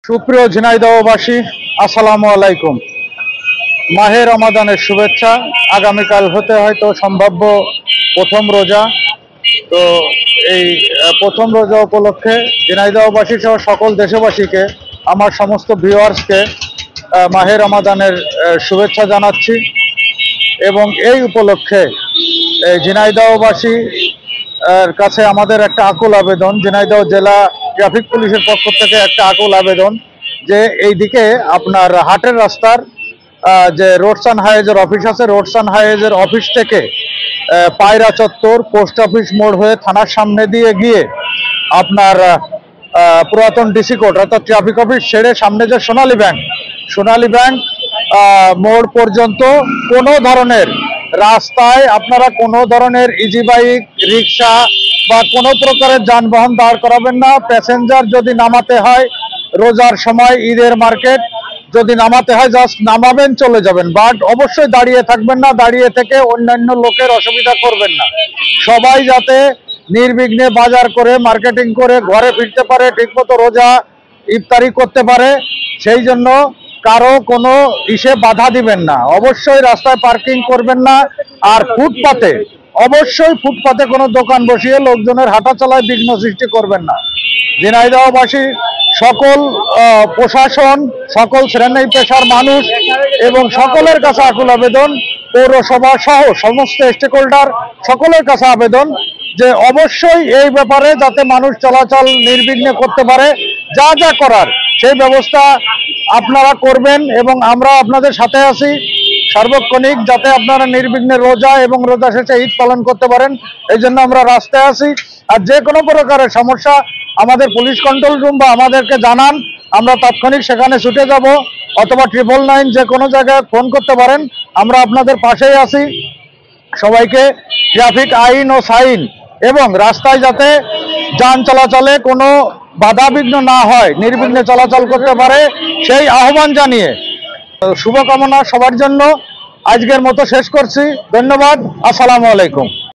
সুপ্রিয় ঝিনাইদহবাসী, আসসালামু আলাইকুম। মাহে রমাদানের শুভেচ্ছা। আগামীকাল হতে হয়তো সম্ভাব্য প্রথম রোজা। তো এই প্রথম রোজা উপলক্ষে ঝিনাইদহবাসী সহ সকল দেশবাসীকে, আমার সমস্ত ভিউয়ার্সকে মাহে রমাদানের শুভেচ্ছা জানাচ্ছি। এবং এই উপলক্ষে ঝিনাইদহবাসী কাছে আমাদের একটা আকুল আবেদন, ঝিনাইদহ জেলা ট্রাফিক পুলিশের পক্ষ থেকে একটা আকুল আবেদন যে এইদিকে আপনার হাটের রাস্তার যে রোডস অ্যান্ড হাইওয়েজের অফিস আছে, রোডস অ্যান্ড হাইওয়েজের অফিস থেকে পায়রা চত্বর, পোস্ট অফিস মোড় হয়ে থানার সামনে দিয়ে গিয়ে আপনার পুরাতন ডিসি কোর্ট অর্থাৎ ট্রাফিক অফিস ছেড়ে সামনে যে সোনালী ব্যাংক মোড় পর্যন্ত কোনো ধরনের রাস্তায় আপনারা কোনো ধরনের ইজি বাইক, রিক্সা বা কোনো প্রকারের যানবাহন দাঁড় করাবেন না। প্যাসেঞ্জার যদি নামাতে হয় রোজার সময়, ঈদের মার্কেট যদি নামাতে হয় জাস্ট নামাবেন, চলে যাবেন, বাট অবশ্যই দাঁড়িয়ে থাকবেন না। দাঁড়িয়ে থেকে অন্যান্য লোকের অসুবিধা করবেন না। সবাই যাতে নির্বিঘ্নে বাজার করে, মার্কেটিং করে ঘরে ফিরতে পারে, ঠিকমতো রোজা ইফতারি করতে পারে, সেই জন্য কারো কোনো বাধা দিবেন না। অবশ্যই রাস্তায় পার্কিং করবেন না। আর অবশ্যই ফুটপাতে কোনো দোকান বসিয়ে লোকজনের হাঁটা চলায় বিঘ্ন সৃষ্টি করবেন না। ঝিনাইদহবাসী সকল প্রশাসন, সকল শ্রেণী পেশার মানুষ এবং সকলের কাছে আকুল আবেদন, পৌরসভা সহ সমস্ত স্টেক হোল্ডার সকলের কাছে আবেদন যে অবশ্যই এই ব্যাপারে যাতে মানুষ চলাচল নির্বিঘ্নে করতে পারে, যা যা করার সেই ব্যবস্থা আপনারা করবেন এবং আমরা আপনাদের সাথে আছি সার্বক্ষণিক, যাতে আপনারা নির্বিঘ্নে রোজা এবং রোজা শেষে ঈদ পালন করতে পারেন। এই জন্য আমরা রাস্তায় আছি। আর যে কোনো প্রকারের সমস্যা আমাদের পুলিশ কন্ট্রোল রুম বা আমাদেরকে জানান, আমরা তাৎক্ষণিক সেখানে ছুটে যাব, অথবা 999 যে কোনো জায়গায় ফোন করতে পারেন। আমরা আপনাদের পাশেই আছি। সবাইকে ট্রাফিক আইন ও সাইন এবং রাস্তায় যাতে যান চলাচলে কোনো বাধাবিঘ্ন না হয়, নির্বিঘ্নে চলাচল করতে পারে, সেই আহ্বান জানিয়ে শুভকামনা সবার জন্য আজকের মতো শেষ করছি। ধন্যবাদ। আসসালামু আলাইকুম।